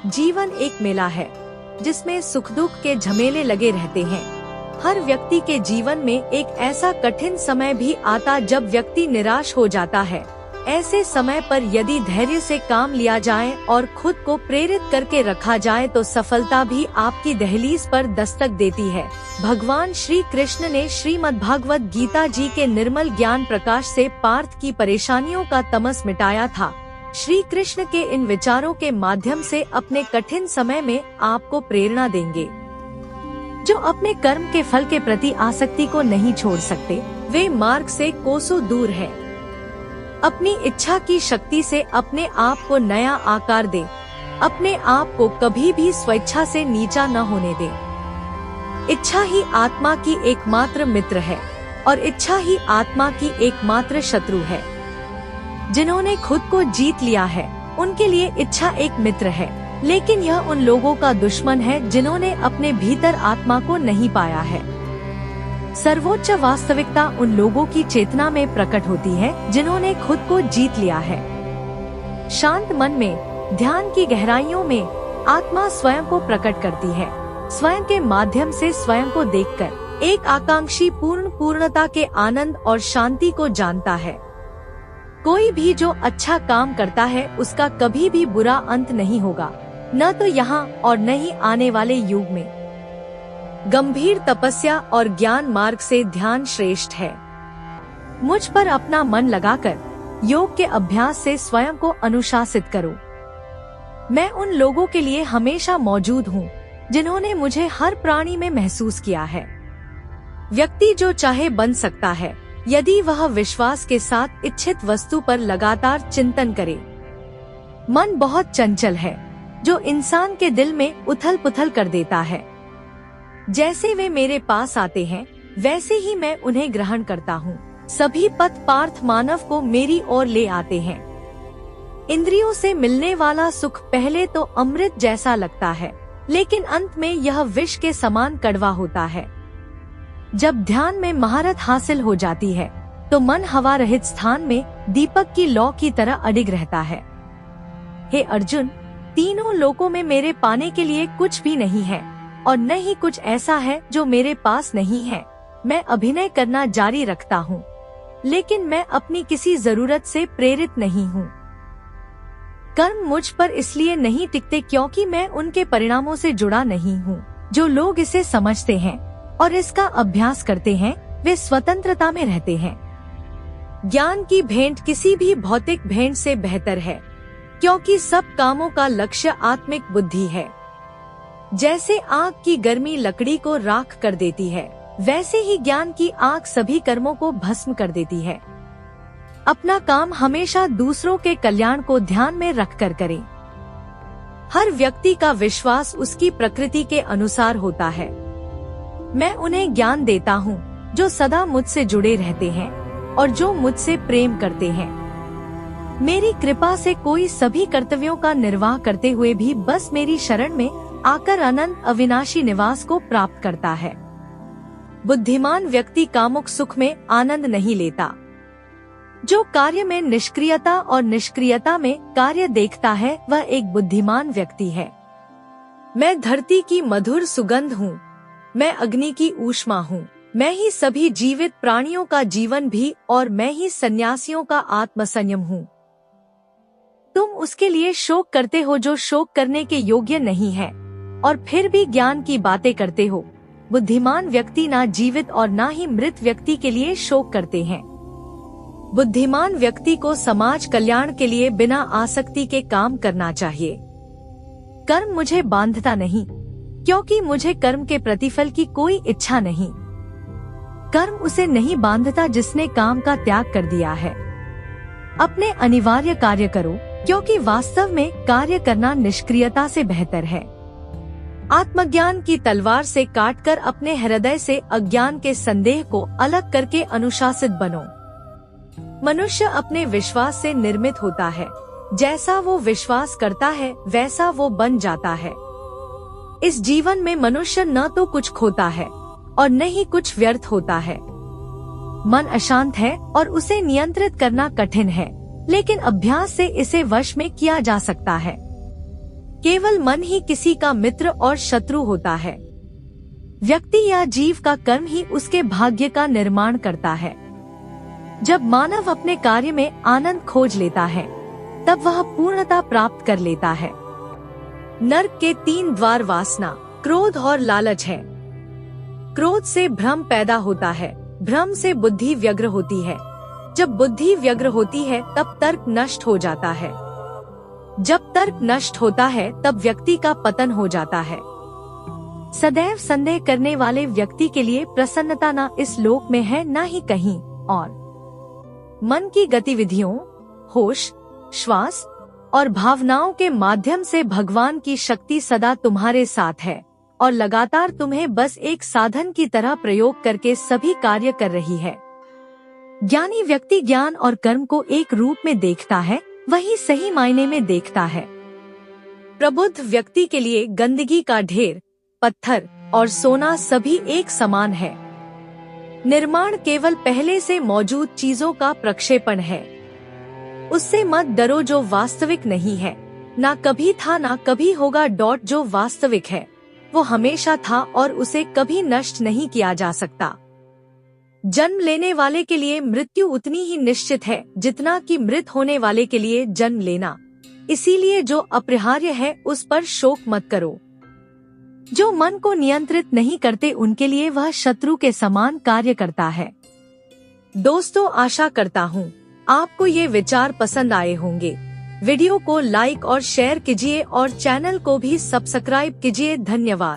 जीवन एक मेला है जिसमें सुख दुख के झमेले लगे रहते हैं। हर व्यक्ति के जीवन में एक ऐसा कठिन समय भी आता जब व्यक्ति निराश हो जाता है। ऐसे समय पर यदि धैर्य से काम लिया जाए और खुद को प्रेरित करके रखा जाए तो सफलता भी आपकी दहलीज पर दस्तक देती है। भगवान श्री कृष्ण ने श्रीमद्भागवत गीता जी के निर्मल ज्ञान प्रकाश से पार्थ की परेशानियों का तमस मिटाया था। श्री कृष्ण के इन विचारों के माध्यम से अपने कठिन समय में आपको प्रेरणा देंगे। जो अपने कर्म के फल के प्रति आसक्ति को नहीं छोड़ सकते, वे मार्ग से कोसों दूर है। अपनी इच्छा की शक्ति से अपने आप को नया आकार दे। अपने आप को कभी भी स्वेच्छा से नीचा न होने दे। इच्छा ही आत्मा की एकमात्र मित्र है और इच्छा ही आत्मा की एकमात्र शत्रु है। जिन्होंने खुद को जीत लिया है उनके लिए इच्छा एक मित्र है, लेकिन यह उन लोगों का दुश्मन है जिन्होंने अपने भीतर आत्मा को नहीं पाया है। सर्वोच्च वास्तविकता उन लोगों की चेतना में प्रकट होती है जिन्होंने खुद को जीत लिया है। शांत मन में, ध्यान की गहराइयों में आत्मा स्वयं को प्रकट करती है। स्वयं के माध्यम से स्वयं को देखकर एक आकांक्षी पूर्णता के आनंद और शांति को जानता है। कोई भी जो अच्छा काम करता है उसका कभी भी बुरा अंत नहीं होगा, न तो यहाँ और न ही आने वाले युग में। गंभीर तपस्या और ज्ञान मार्ग से ध्यान श्रेष्ठ है। मुझ पर अपना मन लगाकर योग के अभ्यास से स्वयं को अनुशासित करो। मैं उन लोगों के लिए हमेशा मौजूद हूँ जिन्होंने मुझे हर प्राणी में महसूस किया है। व्यक्ति जो चाहे बन सकता है यदि वह विश्वास के साथ इच्छित वस्तु पर लगातार चिंतन करे। मन बहुत चंचल है जो इंसान के दिल में उथल पुथल कर देता है। जैसे वे मेरे पास आते हैं वैसे ही मैं उन्हें ग्रहण करता हूँ। सभी पथ पार्थ मानव को मेरी ओर ले आते हैं। इंद्रियों से मिलने वाला सुख पहले तो अमृत जैसा लगता है, लेकिन अंत में यह विष के समान कड़वा होता है। जब ध्यान में महारत हासिल हो जाती है तो मन हवा रहित स्थान में दीपक की लौ की तरह अडिग रहता है। हे अर्जुन, तीनों लोकों में मेरे पाने के लिए कुछ भी नहीं है और न ही कुछ ऐसा है जो मेरे पास नहीं है। मैं अभिनय करना जारी रखता हूँ, लेकिन मैं अपनी किसी जरूरत से प्रेरित नहीं हूँ। कर्म मुझ पर इसलिए नहीं टिकते क्योंकि मैं उनके परिणामों से जुड़ा नहीं हूँ। जो लोग इसे समझते हैं और इसका अभ्यास करते हैं वे स्वतंत्रता में रहते हैं। ज्ञान की भेंट किसी भी भौतिक भेंट से बेहतर है, क्योंकि सब कामों का लक्ष्य आत्मिक बुद्धि है। जैसे आग की गर्मी लकड़ी को राख कर देती है, वैसे ही ज्ञान की आग सभी कर्मों को भस्म कर देती है। अपना काम हमेशा दूसरों के कल्याण को ध्यान में रखकर करें। हर व्यक्ति का विश्वास उसकी प्रकृति के अनुसार होता है। मैं उन्हें ज्ञान देता हूँ जो सदा मुझसे जुड़े रहते हैं और जो मुझसे प्रेम करते हैं। मेरी कृपा से कोई सभी कर्तव्यों का निर्वाह करते हुए भी बस मेरी शरण में आकर अनंत अविनाशी निवास को प्राप्त करता है। बुद्धिमान व्यक्ति कामुक सुख में आनंद नहीं लेता। जो कार्य में निष्क्रियता और निष्क्रियता में कार्य देखता है वह एक बुद्धिमान व्यक्ति है। मैं धरती की मधुर सुगंध हूँ, मैं अग्नि की ऊष्मा हूँ। मैं ही सभी जीवित प्राणियों का जीवन भी और मैं ही सन्यासियों का आत्मसंयम हूँ। तुम उसके लिए शोक करते हो जो शोक करने के योग्य नहीं है और फिर भी ज्ञान की बातें करते हो। बुद्धिमान व्यक्ति ना जीवित और ना ही मृत व्यक्ति के लिए शोक करते हैं। बुद्धिमान व्यक्ति को समाज कल्याण के लिए बिना आसक्ति के काम करना चाहिए। कर्म मुझे बांधता नहीं, क्योंकि मुझे कर्म के प्रतिफल की कोई इच्छा नहीं। कर्म उसे नहीं बांधता जिसने काम का त्याग कर दिया है। अपने अनिवार्य कार्य करो, क्योंकि वास्तव में कार्य करना निष्क्रियता से बेहतर है। आत्मज्ञान की तलवार से काटकर अपने हृदय से अज्ञान के संदेह को अलग करके अनुशासित बनो। मनुष्य अपने विश्वास से निर्मित होता है। जैसा वो विश्वास करता है वैसा वो बन जाता है। इस जीवन में मनुष्य न तो कुछ खोता है और न ही कुछ व्यर्थ होता है। मन अशांत है और उसे नियंत्रित करना कठिन है, लेकिन अभ्यास से इसे वश में किया जा सकता है। केवल मन ही किसी का मित्र और शत्रु होता है। व्यक्ति या जीव का कर्म ही उसके भाग्य का निर्माण करता है। जब मानव अपने कार्य में आनंद खोज लेता है तब वह पूर्णता प्राप्त कर लेता है। नरक के 3 द्वार वासना, क्रोध और लालच है। क्रोध से भ्रम पैदा होता है, भ्रम से बुद्धि व्यग्र होती है। जब बुद्धि व्यग्र होती है तब तर्क नष्ट हो जाता है। जब तर्क नष्ट होता है तब व्यक्ति का पतन हो जाता है। सदैव संदेह करने वाले व्यक्ति के लिए प्रसन्नता न इस लोक में है न ही कहीं और। मन की गतिविधियों, होश, श्वास और भावनाओं के माध्यम से भगवान की शक्ति सदा तुम्हारे साथ है और लगातार तुम्हें बस एक साधन की तरह प्रयोग करके सभी कार्य कर रही है। ज्ञानी व्यक्ति ज्ञान और कर्म को एक रूप में देखता है, वही सही मायने में देखता है। प्रबुद्ध व्यक्ति के लिए गंदगी का ढेर, पत्थर और सोना सभी एक समान है। निर्माण केवल पहले से मौजूद चीजों का प्रक्षेपण है। उससे मत डरो जो वास्तविक नहीं है। ना कभी था ना कभी होगा। जो वास्तविक है वो हमेशा था और उसे कभी नष्ट नहीं किया जा सकता। जन्म लेने वाले के लिए मृत्यु उतनी ही निश्चित है जितना कि मृत होने वाले के लिए जन्म लेना। इसीलिए जो अपरिहार्य है उस पर शोक मत करो। जो मन को नियंत्रित नहीं करते उनके लिए वह शत्रु के समान कार्य करता है। दोस्तों, आशा करता हूँ आपको ये विचार पसंद आए होंगे। वीडियो को लाइक और शेयर कीजिए और चैनल को भी सब्सक्राइब कीजिए। धन्यवाद।